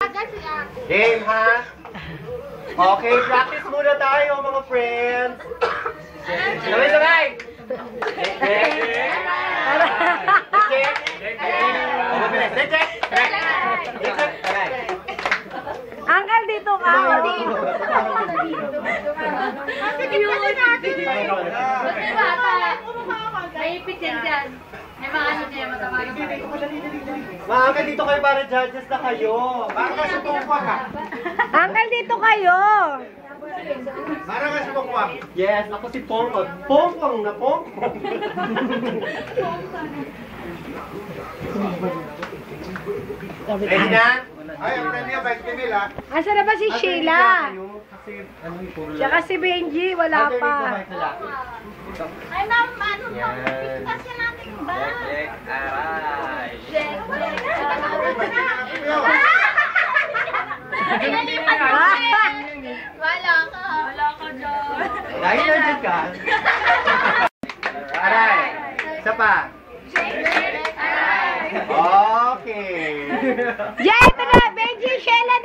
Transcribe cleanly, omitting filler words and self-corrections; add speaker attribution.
Speaker 1: Game, ha? Okay, practice muna tayo, mga friends. Sabay-sabay!
Speaker 2: Uncle, dito ka.
Speaker 3: May ipit yan dyan. May mga ano niya, matama na
Speaker 1: Mga uncle, dito kayo para judges na kayo. Para ka sa pungkwang, ha?
Speaker 2: Uncle, dito kayo.
Speaker 1: Para ka sa pungkwang. Yes, ako si Pongkwang. Pongkwang na pongkwang. Ready na? Ay, ang premium, Vice Camille, ha?
Speaker 2: Asa na ba si Sheila? Tsaka si Benji, wala pa.
Speaker 3: Ay, ma'am, ano to? Kasi natin ba? Check, Pinalipat ko Wala ka. Wala ka dyan.
Speaker 1: Dahil nandiyan ka. Aray. Isa pa. Okay.
Speaker 2: Jay, ito na, Benji, Sheila,